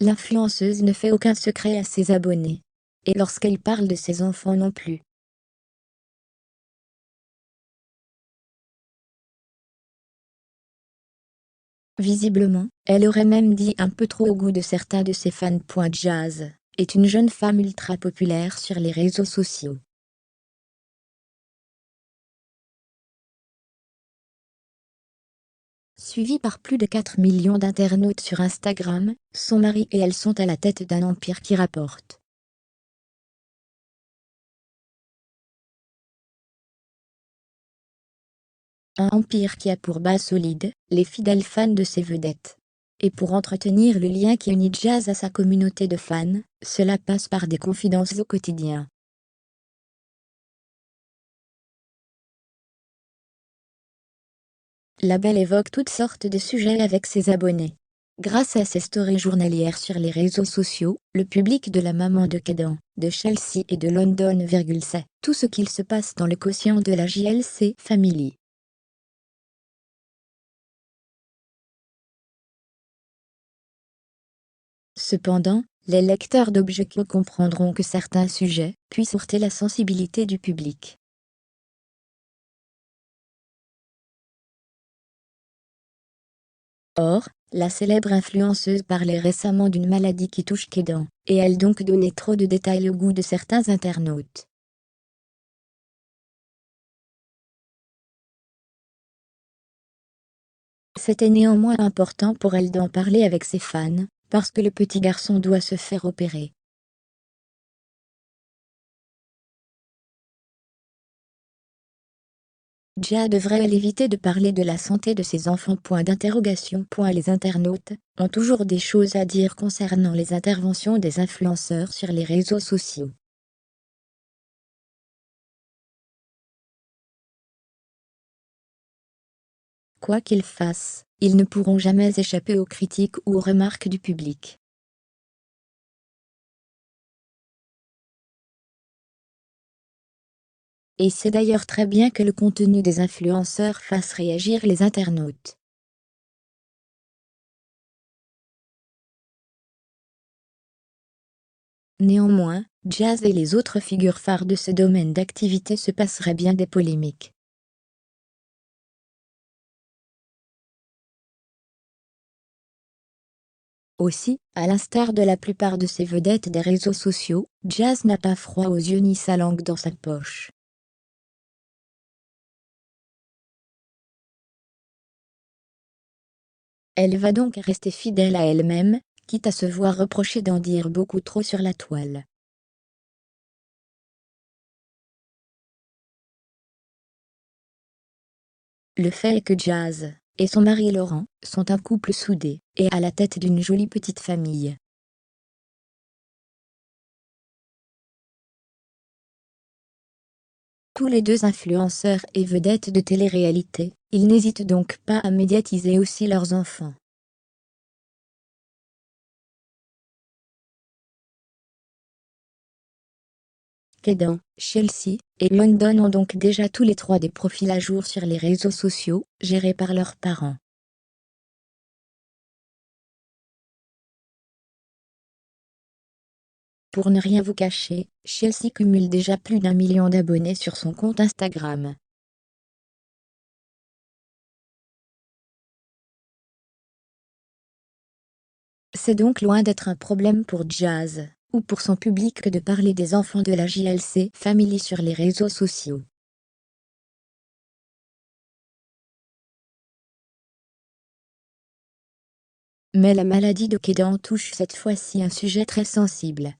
L'influenceuse ne fait aucun secret à ses abonnés. Et lorsqu'elle parle de ses enfants non plus. Visiblement, elle aurait même dit un peu trop au goût de certains de ses fans. Jazz est une jeune femme ultra populaire sur les réseaux sociaux. Suivie par plus de 4 millions d'internautes sur Instagram, son mari et elle sont à la tête d'un empire qui rapporte. Un empire qui a pour base solide, les fidèles fans de ses vedettes. Et pour entretenir le lien qui unit Jazz à sa communauté de fans, cela passe par des confidences au quotidien. La belle évoque toutes sortes de sujets avec ses abonnés. Grâce à ses stories journalières sur les réseaux sociaux, le public de la maman de Kedan, de Chelsea et de London, sait tout ce qu'il se passe dans le quotient de la JLC Family. Cependant, les lecteurs d'Objectio comprendront que certains sujets puissent heurter la sensibilité du public. Or, la célèbre influenceuse parlait récemment d'une maladie qui touche Kedan, et elle donc donnait trop de détails au goût de certains internautes. C'était néanmoins important pour elle d'en parler avec ses fans, parce que le petit garçon doit se faire opérer. Jia devrait éviter de parler de la santé de ses enfants. Les internautes ont toujours des choses à dire concernant les interventions des influenceurs sur les réseaux sociaux. Quoi qu'ils fassent, ils ne pourront jamais échapper aux critiques ou aux remarques du public. Et c'est d'ailleurs très bien que le contenu des influenceurs fasse réagir les internautes. Néanmoins, Jazz et les autres figures phares de ce domaine d'activité se passeraient bien des polémiques. Aussi, à l'instar de la plupart de ces vedettes des réseaux sociaux, Jazz n'a pas froid aux yeux ni sa langue dans sa poche. Elle va donc rester fidèle à elle-même, quitte à se voir reprocher d'en dire beaucoup trop sur la toile. Le fait est que Jazz et son mari Laurent sont un couple soudé et à la tête d'une jolie petite famille. Tous les deux influenceurs et vedettes de télé-réalité, ils n'hésitent donc pas à médiatiser aussi leurs enfants. Kedan, Chelsea et London ont donc déjà tous les trois des profils à jour sur les réseaux sociaux, gérés par leurs parents. Pour ne rien vous cacher, Chelsea cumule déjà plus d'1 million d'abonnés sur son compte Instagram. C'est donc loin d'être un problème pour Jazz, ou pour son public de parler des enfants de la JLC Family sur les réseaux sociaux. Mais la maladie de Kedan touche cette fois-ci un sujet très sensible.